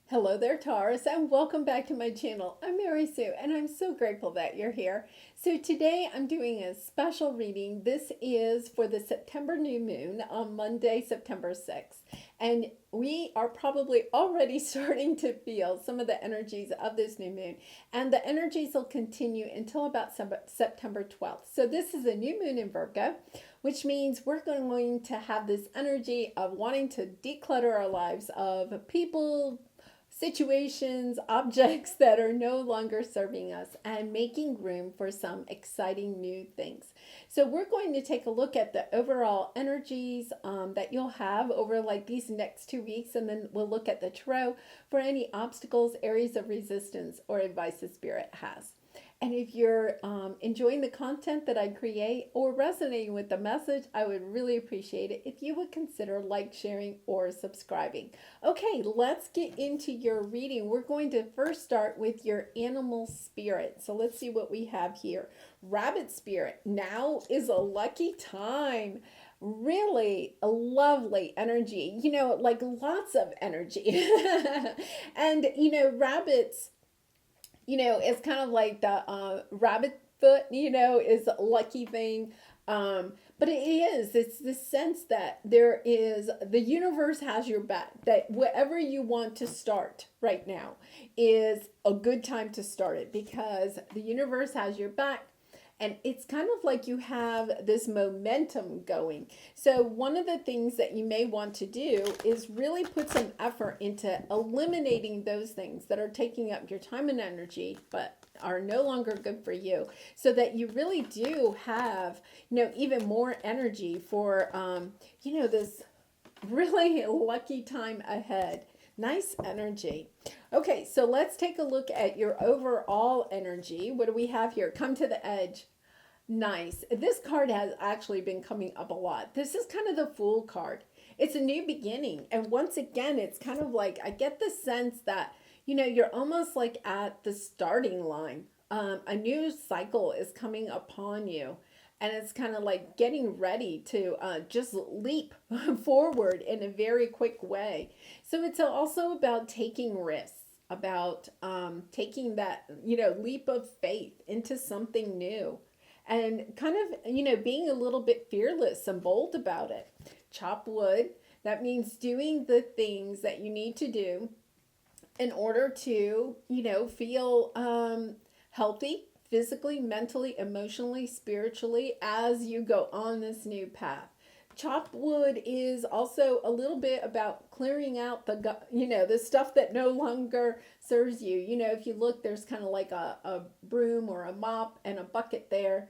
Hello there, Taurus, and welcome back to my channel. I'm Mary Sue, and I'm so grateful that you're here. So today I'm doing a special reading. This is for the September new moon on Monday, September 6th. And we are probably already starting to feel some of the energies of this new moon. And the energies will continue until about September 12th. So this is a new moon in Virgo, which means we're going to have this energy of wanting to declutter our lives of people, situations, objects that are no longer serving us, and making room for some exciting new things. So we're going to take a look at the overall energies that you'll have over like these next 2 weeks, and then we'll look at the tarot for any obstacles, areas of resistance, or advice the spirit has. And if you're enjoying the content that I create or resonating with the message, I would really appreciate it if you would consider like, sharing, or subscribing. Okay, let's get into your reading. We're going to first start with your animal spirit. So let's see what we have here. Rabbit spirit, now is a lucky time. Really a lovely energy, like lots of energy. And, rabbits, it's kind of like the rabbit foot, is a lucky thing. But it's the sense that the universe has your back, that whatever you want to start right now is a good time to start it because the universe has your back. And it's kind of like you have this momentum going. So one of the things that you may want to do is really put some effort into eliminating those things that are taking up your time and energy, but are no longer good for you, so that you really do have, even more energy for, this really lucky time ahead. Nice energy. Okay, so let's take a look at your overall energy. What do we have here? Come to the edge. Nice. This card has actually been coming up a lot. This is kind of the Fool card. It's a new beginning. And once again, it's kind of like, I get the sense that, you're almost like at the starting line. A new cycle is coming upon you. And it's kind of like getting ready to just leap forward in a very quick way. So it's also about taking risks, about taking that, leap of faith into something new. And kind of, being a little bit fearless and bold about it. Chop wood, that means doing the things that you need to do in order to, feel healthy, physically, mentally, emotionally, spiritually, as you go on this new path. Chop wood is also a little bit about clearing out the stuff that no longer serves you. If you look, there's kind of like a broom or a mop and a bucket there.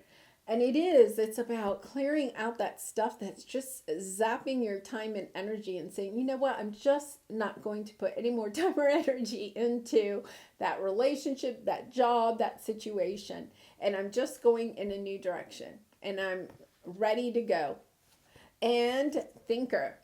And it's about clearing out that stuff that's just zapping your time and energy and saying, you know what, I'm just not going to put any more time or energy into that relationship, that job, that situation. And I'm just going in a new direction and I'm ready to go. And thinker.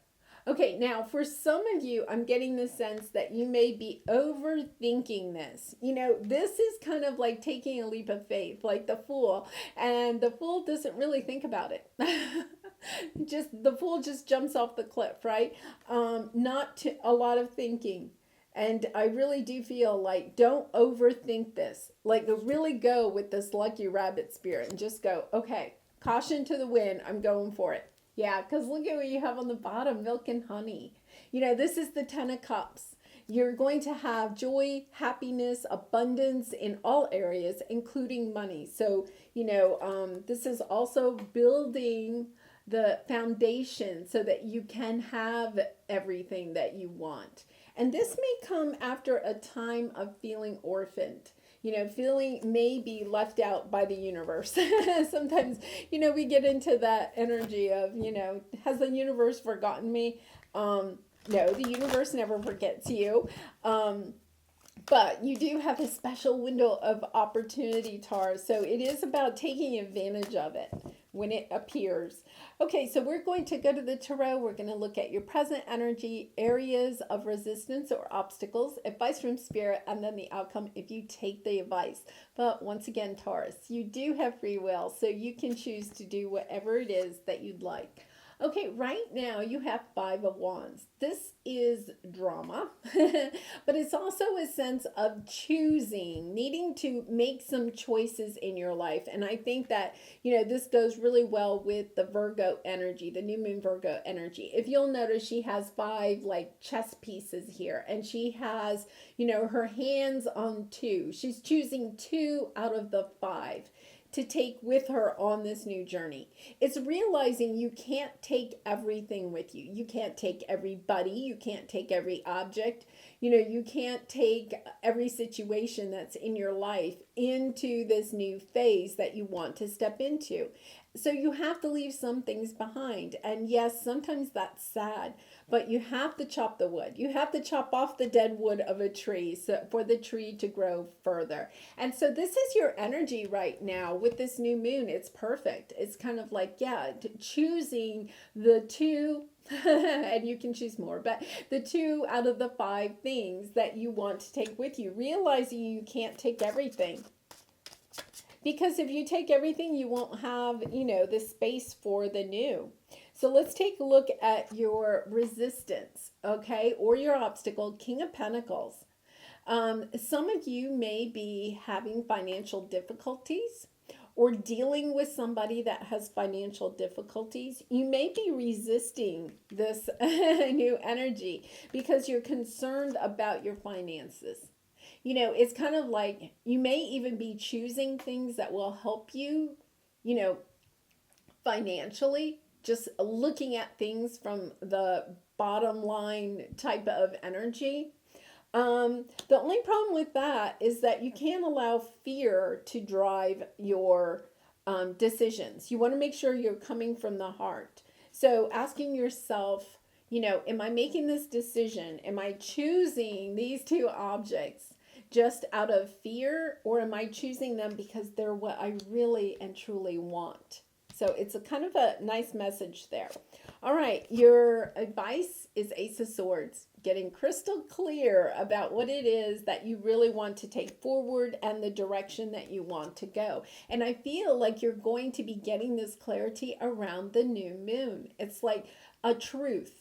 Okay, now for some of you, I'm getting the sense that you may be overthinking this. This is kind of like taking a leap of faith, like the Fool. And the Fool doesn't really think about it. The Fool just jumps off the cliff, right? Not a lot of thinking. And I really do feel like don't overthink this. Like really go with this lucky rabbit spirit and just go, okay, caution to the wind, I'm going for it. Yeah, because look at what you have on the bottom, milk and honey. This is the 10 of Cups. You're going to have joy, happiness, abundance in all areas, including money. So, this is also building the foundation so that you can have everything that you want. And this may come after a time of feeling orphaned. Feeling maybe left out by the universe. Sometimes, we get into that energy of, has the universe forgotten me? No, the universe never forgets you. But you do have a special window of opportunity, Taurus. So it is about taking advantage of it when it appears. Okay, so we're going to go to the tarot. We're going to look at your present energy, areas of resistance or obstacles, advice from spirit, and then the outcome if you take the advice. But once again, Taurus, you do have free will, so you can choose to do whatever it is that you'd like. Okay, right now you have Five of Wands. This is drama, but it's also a sense of choosing, needing to make some choices in your life. And I think that, this goes really well with the Virgo energy, the new moon Virgo energy. If you'll notice, she has five like chess pieces here, and she has, her hands on two. She's choosing two out of the five to take with her on this new journey. It's realizing you can't take everything with you. You can't take everybody. You can't take every object. You can't take every situation that's in your life into this new phase that you want to step into. So you have to leave some things behind. And yes, sometimes that's sad, but you have to chop the wood. You have to chop off the dead wood of a tree for the tree to grow further. And so this is your energy right now with this new moon. It's perfect. It's kind of like, choosing the two, and you can choose more, but the two out of the five things that you want to take with you, realizing you can't take everything. Because if you take everything, you won't have, the space for the new. So let's take a look at your resistance, okay, or your obstacle, King of Pentacles. Some of you may be having financial difficulties or dealing with somebody that has financial difficulties. You may be resisting this new energy because you're concerned about your finances. It's kind of like you may even be choosing things that will help you, financially, just looking at things from the bottom line type of energy. The only problem with that is that you can't allow fear to drive your decisions. You want to make sure you're coming from the heart. So asking yourself, am I making this decision? Am I choosing these two objects just out of fear, or am I choosing them because they're what I really and truly want? So it's a kind of a nice message there. All right, your advice is Ace of Swords, getting crystal clear about what it is that you really want to take forward and the direction that you want to go. And I feel like you're going to be getting this clarity around the new moon. It's like a truth,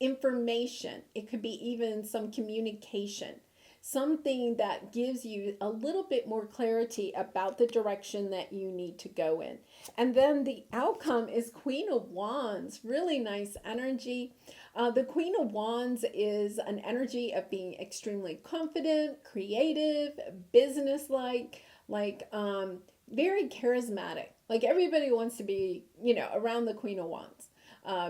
information. It could be even some communication. Something that gives you a little bit more clarity about the direction that you need to go in. And then the outcome is Queen of Wands, really nice energy. The Queen of Wands is an energy of being extremely confident, creative, businesslike, very charismatic. Like everybody wants to be, around the Queen of Wands.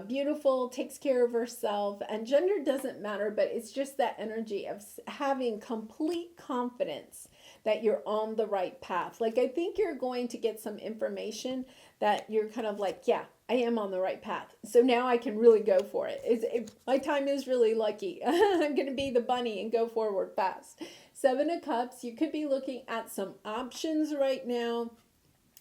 Beautiful, takes care of herself, and gender doesn't matter, but it's just that energy of having complete confidence that you're on the right path. Like I think you're going to get some information that you're kind of like, yeah, I am on the right path. So now I can really go for it. My time is really lucky. I'm going to be the bunny and go forward fast. Seven of Cups, you could be looking at some options right now,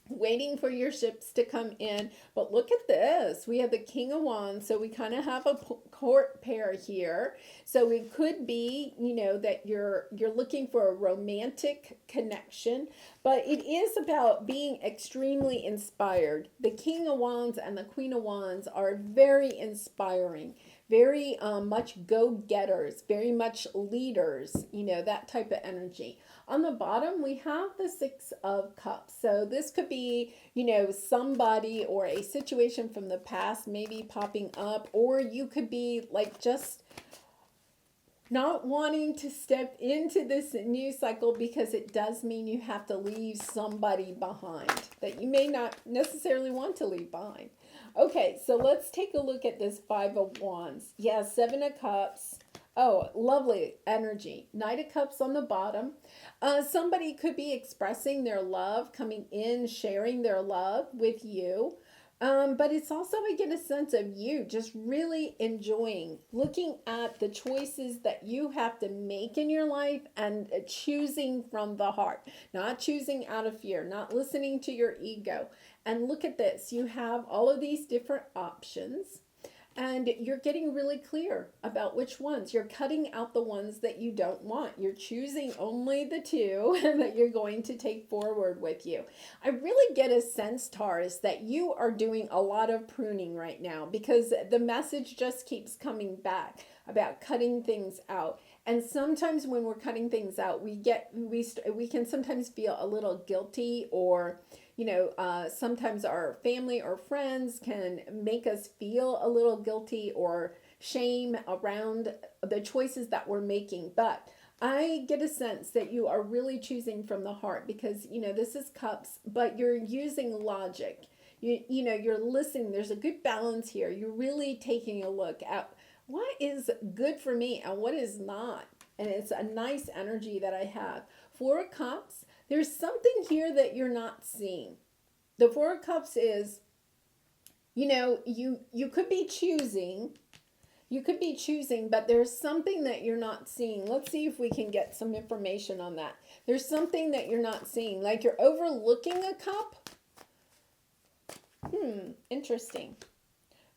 waiting for your ships to come in. But look at this. We have the King of Wands. So we kind of have a court pair here. So it could be, that you're looking for a romantic connection, but it is about being extremely inspired. The King of Wands and the Queen of Wands are very inspiring, very much go-getters, very much leaders, that type of energy. On the bottom, we have the Six of Cups. So this could be, somebody or a situation from the past maybe popping up, or you could be like just not wanting to step into this new cycle because it does mean you have to leave somebody behind that you may not necessarily want to leave behind. Okay, so let's take a look at this Five of Wands. Yeah, Seven of Cups. Oh, lovely energy. Knight of Cups on the bottom. Somebody could be expressing their love, coming in, sharing their love with you. But it's also, I get a sense of you just really enjoying looking at the choices that you have to make in your life and choosing from the heart, not choosing out of fear, not listening to your ego. And look at this. You have all of these different options. And you're getting really clear about which ones. You're cutting out the ones that you don't want. You're choosing only the two that you're going to take forward with you. I really get a sense, Taurus, that you are doing a lot of pruning right now, because the message just keeps coming back about cutting things out. And sometimes when we're cutting things out, we can sometimes feel a little guilty, or sometimes our family or friends can make us feel a little guilty or shame around the choices that we're making. But I get a sense that you are really choosing from the heart, because, this is cups, but you're using logic. You're listening. There's a good balance here. You're really taking a look at what is good for me and what is not. And it's a nice energy that I have. Four of Cups, there's something here that you're not seeing. The Four of Cups is, you could be choosing. You could be choosing, but there's something that you're not seeing. Let's see if we can get some information on that. There's something that you're not seeing, like you're overlooking a cup. Interesting.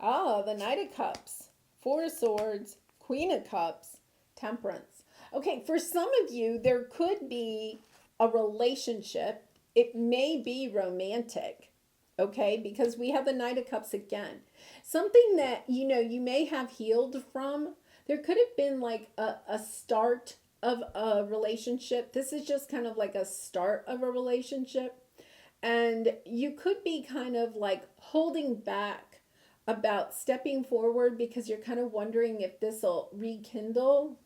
The Knight of Cups, Four of Swords, Queen of Cups, Temperance. Okay, for some of you, there could be a relationship. It may be romantic, okay, because we have the Knight of Cups again. Something that, you may have healed from. There could have been like a start of a relationship. This is just kind of like a start of a relationship. And you could be kind of like holding back about stepping forward, because you're kind of wondering if this will rekindle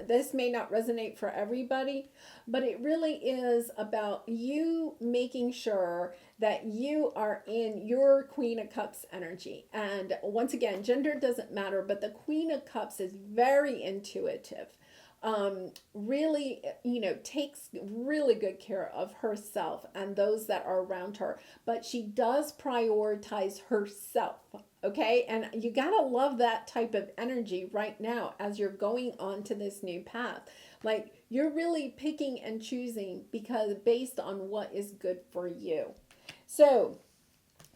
this may not resonate for everybody, but it really is about you making sure that you are in your Queen of Cups energy. And once again, gender doesn't matter, but the Queen of Cups is very intuitive. Really, takes really good care of herself and those that are around her, but she does prioritize herself. Okay. And you gotta love that type of energy right now as you're going on to this new path. Like, you're really picking and choosing because based on what is good for you. So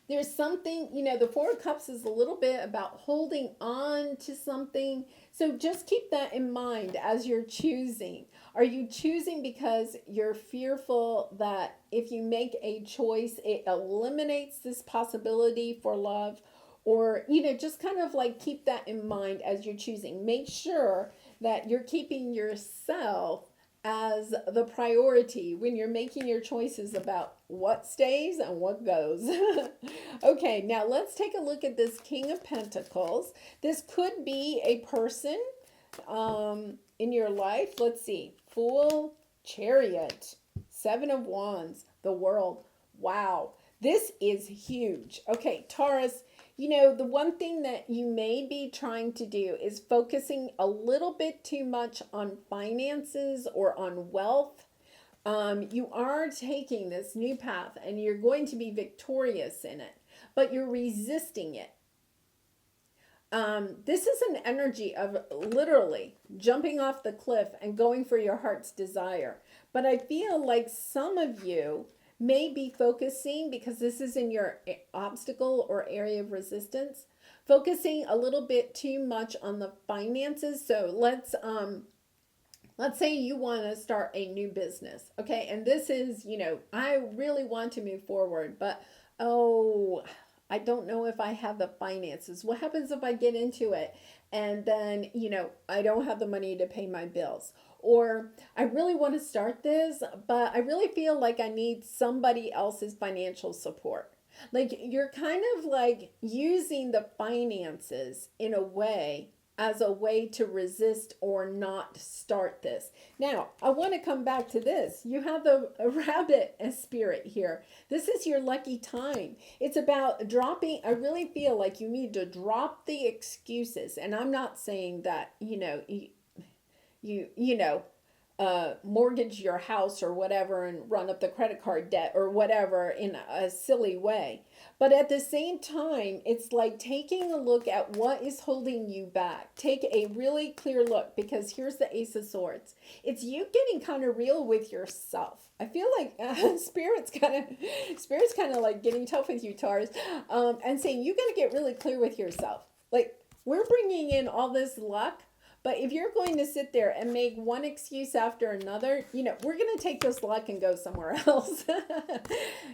there's something, the Four of Cups is a little bit about holding on to something. So just keep that in mind as you're choosing. Are you choosing because you're fearful that if you make a choice, it eliminates this possibility for love? Or, just kind of like keep that in mind as you're choosing. Make sure that you're keeping yourself as the priority when you're making your choices about what stays and what goes. Okay, now let's take a look at this King of Pentacles. This could be a person in your life. Let's see. Fool, Chariot, Seven of Wands, the World. Wow, this is huge. Okay, Taurus, the one thing that you may be trying to do is focusing a little bit too much on finances or on wealth. You are taking this new path and you're going to be victorious in it, but you're resisting it. This is an energy of literally jumping off the cliff and going for your heart's desire. But I feel like some of you may be focusing, because this is in your obstacle or area of resistance, focusing a little bit too much on the finances. So let's say you want to start a new business. Okay. And this is, I really want to move forward, but, I don't know if I have the finances. What happens if I get into it and then, I don't have the money to pay my bills? Or I really want to start this, but I really feel like I need somebody else's financial support. Like, you're kind of like using the finances in a way as a way to resist or not start this. Now, I want to come back to this. You have the rabbit spirit here. This is your lucky time. It's about dropping. I really feel like you need to drop the excuses. And I'm not saying that, mortgage your house or whatever and run up the credit card debt or whatever in a silly way. But at the same time, it's like taking a look at what is holding you back. Take a really clear look, because here's the Ace of Swords. It's you getting kind of real with yourself. I feel like Spirit's kind of like getting tough with you, Taurus, and saying you got to get really clear with yourself. Like, we're bringing in all this luck, but if you're going to sit there and make one excuse after another, you know, we're going to take this luck and go somewhere else.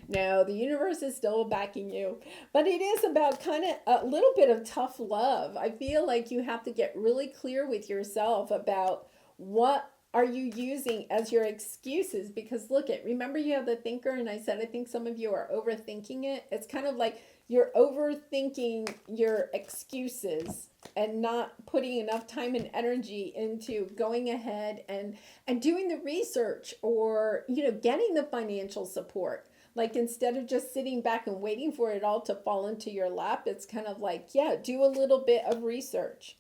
No, the universe is still backing you. But it is about kind of a little bit of tough love. I feel like you have to get really clear with yourself about what are you using as your excuses, because look at, remember you have the thinker, and I said I think some of you are overthinking it. It's kind of like you're overthinking your excuses and not putting enough time and energy into going ahead and doing the research, or you know, getting the financial support. Like, instead of just sitting back and waiting for it all to fall into your lap, it's kind of like, yeah, do a little bit of research.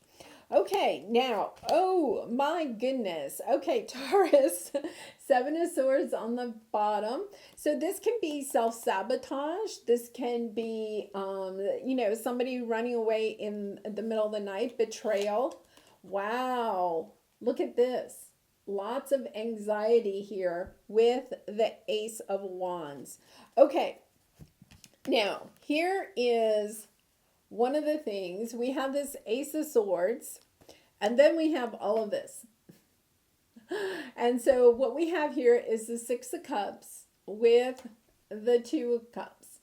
Okay, now, oh my goodness. Okay, Taurus, Seven of Swords on the bottom. So this can be self-sabotage. This can be, you know, somebody running away in the middle of the night, betrayal. Wow, look at this. Lots of anxiety here with the Ace of Wands. Okay, now here is one of the things. We have this Ace of Swords, and then we have all of this. And so what we have here is the Six of Cups with the Two of Cups.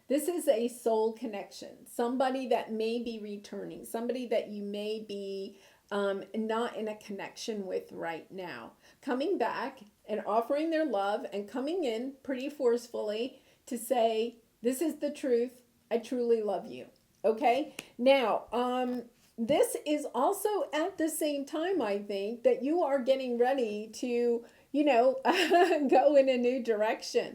This is a soul connection. Somebody that may be returning. Somebody that you may be not in a connection with right now. Coming back and offering their love and coming in pretty forcefully to say, this is the truth. I truly love you. Okay, now, this is also at the same time, I think, that you are getting ready to, you know, go in a new direction.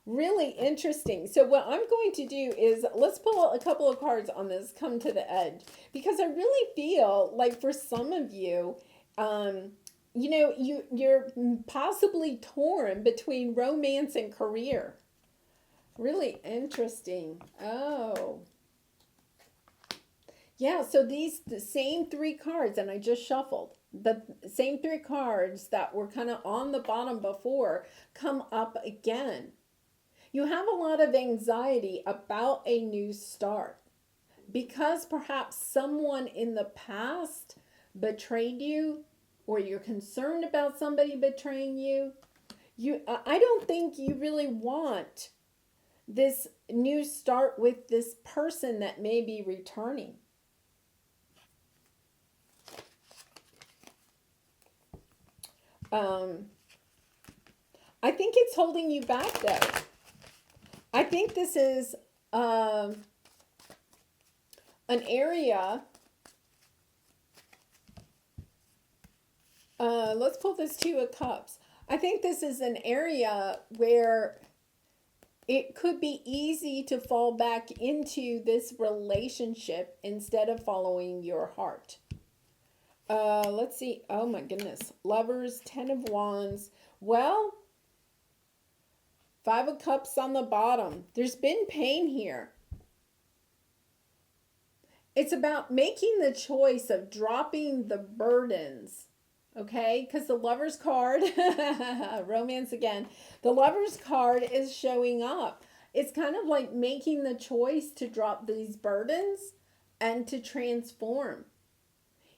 Really interesting. So what I'm going to do is, let's pull a couple of cards on this, come to the edge, because I really feel like for some of you, you know, you're possibly torn between romance and career. Really interesting. Oh. Yeah, so the same three cards, and I just shuffled, the same three cards that were kind of on the bottom before come up again. You have a lot of anxiety about a new start because perhaps someone in the past betrayed you, or you're concerned about somebody betraying you. I don't think you really want this new start with this person that may be returning. I think it's holding you back, though. I think this is an area. Let's pull this Two of Cups. I think this is an area where it could be easy to fall back into this relationship instead of following your heart. Let's see. Oh my goodness. Lovers, Ten of Wands. Well, Five of Cups on the bottom. There's been pain here. It's about making the choice of dropping the burdens. Okay, because the Lover's card, romance again, the Lover's card is showing up. It's kind of like making the choice to drop these burdens and to transform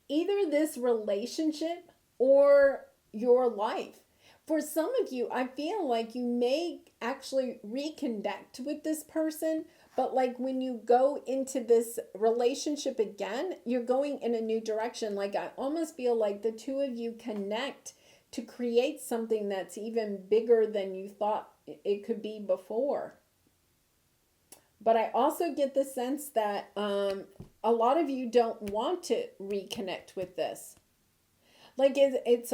either this relationship or your life. For some of you, I feel like you may actually reconnect with this person, but like when you go into this relationship again, you're going in a new direction. Like I almost feel like the two of you connect to create something that's even bigger than you thought it could be before. But I also get the sense that a lot of you don't want to reconnect with this. Like it's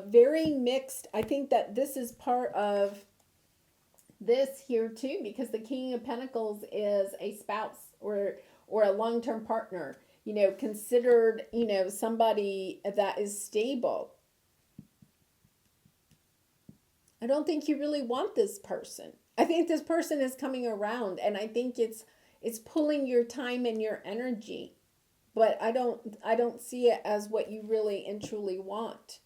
very mixed. I think that this is part of this here too, because the King of Pentacles is a spouse or a long-term partner, you know, considered, you know, somebody that is stable. I don't think you really want this person. I think this person is coming around, and I think it's pulling your time and your energy. But I don't see it as what you really and truly want.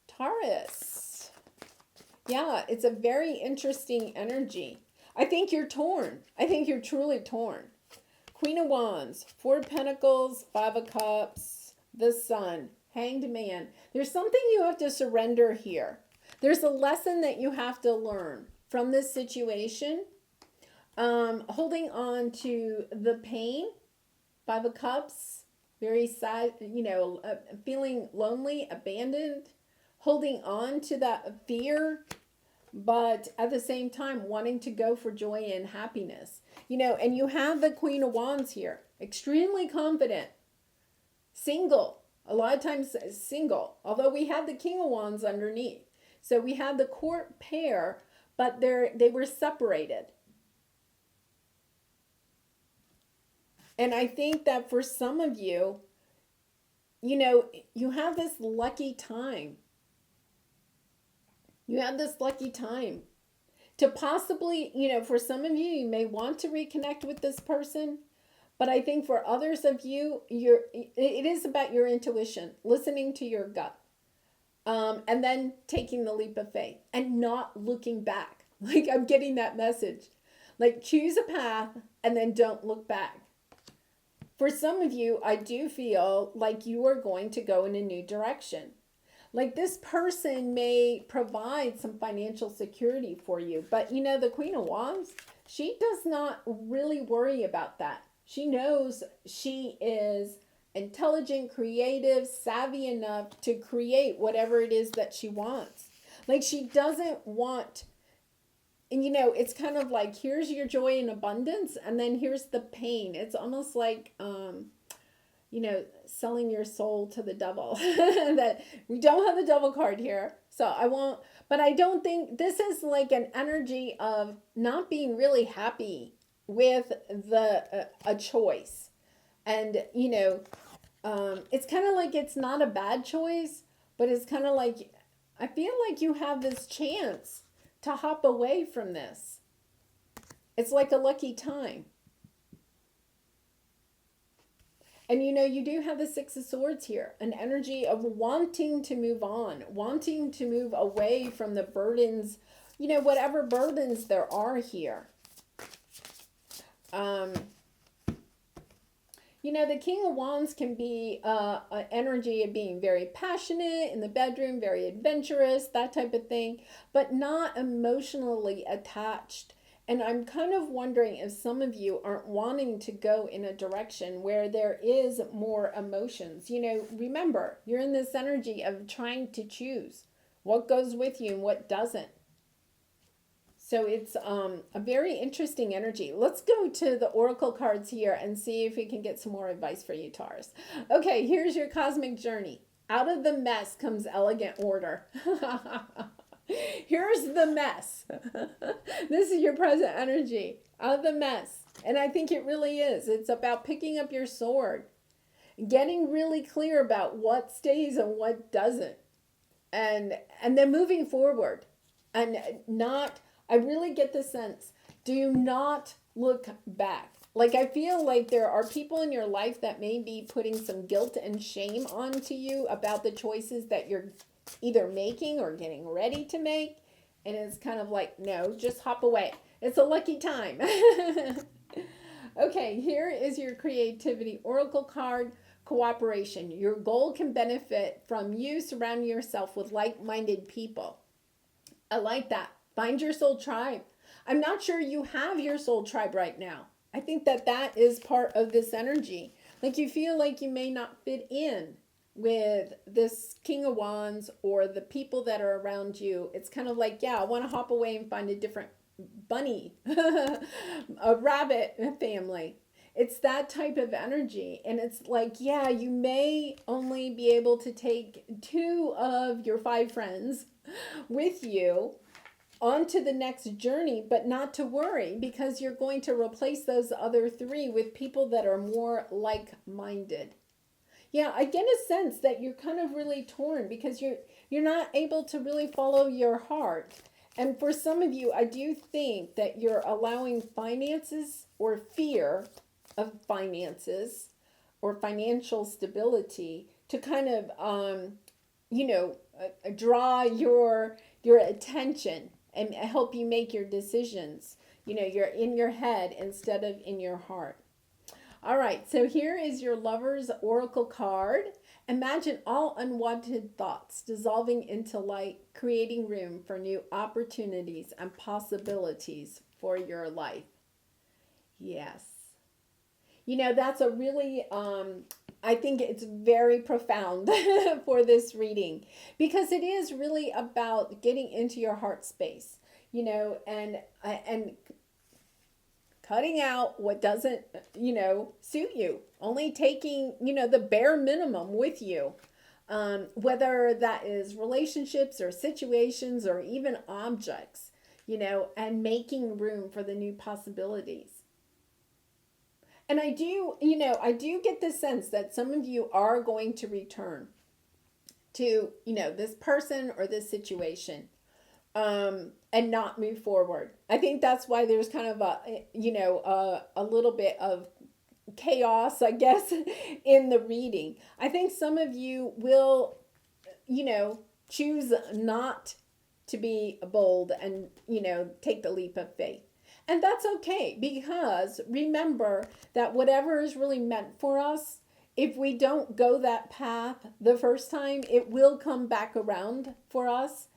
Taurus. Yeah, it's a very interesting energy. I think you're torn. I think you're truly torn. Queen of Wands, Four of Pentacles, Five of Cups, the Sun, Hanged Man. There's something you have to surrender here. There's a lesson that you have to learn from this situation. Holding on to the pain, Five of Cups, very sad, feeling lonely, abandoned, holding on to that fear, but at the same time wanting to go for joy and happiness. And you have the Queen of Wands here, extremely confident, single, a lot of times single, although we have the King of Wands underneath. So we have the court pair, but they were separated. And I think that for some of you, you have this lucky time. You have this lucky time to possibly, for some of you, you may want to reconnect with this person. But I think for others of you, it is about your intuition, listening to your gut, and then taking the leap of faith and not looking back. Like, I'm getting that message. Like, choose a path and then don't look back. For some of you, I do feel like you are going to go in a new direction. Like, this person may provide some financial security for you, but the Queen of Wands, she does not really worry about that. She knows she is intelligent, creative, savvy enough to create whatever it is that she wants. Like, she doesn't want, and it's kind of like, here's your joy and abundance, and then here's the pain. It's almost like, selling your soul to the devil. That we don't have the devil card here, so I won't. But I don't think this is like an energy of not being really happy with a choice, and it's kind of like it's not a bad choice, but it's kind of like I feel like you have this chance to hop away from this. It's like a lucky time. And you do have the Six of Swords here, an energy of wanting to move on, wanting to move away from the burdens, whatever burdens there are here. The King of Wands can be an energy of being very passionate in the bedroom, very adventurous, that type of thing, but not emotionally attached. And I'm kind of wondering if some of you aren't wanting to go in a direction where there is more emotions. Remember, you're in this energy of trying to choose what goes with you and what doesn't. So it's a very interesting energy. Let's go to the Oracle cards here and see if we can get some more advice for you, Taurus. Okay, here's your cosmic journey. Out of the mess comes elegant order. Here's the mess. This is your present energy. Out of the mess. And I think it really is. It's about picking up your sword, getting really clear about what stays and what doesn't. And then moving forward. And not, I really get the sense, do not look back. Like, I feel like there are people in your life that may be putting some guilt and shame onto you about the choices that you're either making or getting ready to make. And it's kind of like, no, just hop away. It's a lucky time. Okay, here is your creativity oracle card. Cooperation. Your goal can benefit from you surrounding yourself with like-minded people. I like that. Find your soul tribe. I'm not sure you have your soul tribe right now. I think that is part of this energy. Like, you feel like you may not fit in with this King of Wands or the people that are around you. It's kind of like, yeah, I want to hop away and find a different bunny, a rabbit family. It's that type of energy. And it's like, yeah, you may only be able to take 2 of your 5 friends with you onto the next journey, but not to worry, because you're going to replace those other 3 with people that are more like-minded. Yeah, I get a sense that you're kind of really torn because you're not able to really follow your heart. And for some of you, I do think that you're allowing finances or fear of finances or financial stability to kind of, draw your attention and help you make your decisions. You're in your head instead of in your heart. All right, so here is your Lover's Oracle card. Imagine all unwanted thoughts dissolving into light, creating room for new opportunities and possibilities for your life. Yes. You know, that's a really, I think it's very profound for this reading because it is really about getting into your heart space, you know, and cutting out what doesn't, you know, suit you, only taking, you know, the bare minimum with you. Whether that is relationships or situations or even objects, you know, and making room for the new possibilities. And I do, you know, I do get the sense that some of you are going to return to, you know, this person or this situation, and not move forward. I think that's why there's kind of a, you know, a little bit of chaos, I guess, in the reading. I think some of you will, you know, choose not to be bold and, you know, take the leap of faith. And that's okay, because remember that whatever is really meant for us, if we don't go that path the first time, it will come back around for us.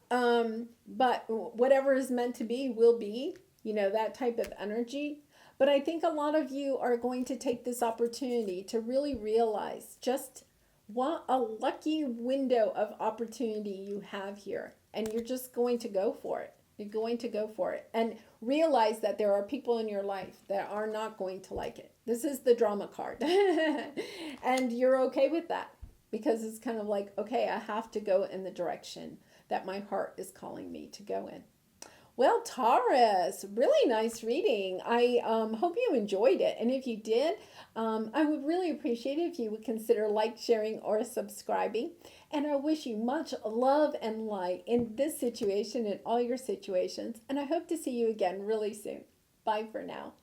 But whatever is meant to be will be, you know, that type of energy. But I think a lot of you are going to take this opportunity to really realize just what a lucky window of opportunity you have here. And you're just going to go for it. You're going to go for it. And realize that there are people in your life that are not going to like it. This is the drama card. And you're okay with that. Because it's kind of like, okay, I have to go in the direction that my heart is calling me to go in. Well, Taurus, really nice reading. I hope you enjoyed it. And if you did, I would really appreciate it if you would consider like, sharing, or subscribing. And I wish you much love and light in this situation and all your situations. And I hope to see you again really soon. Bye for now.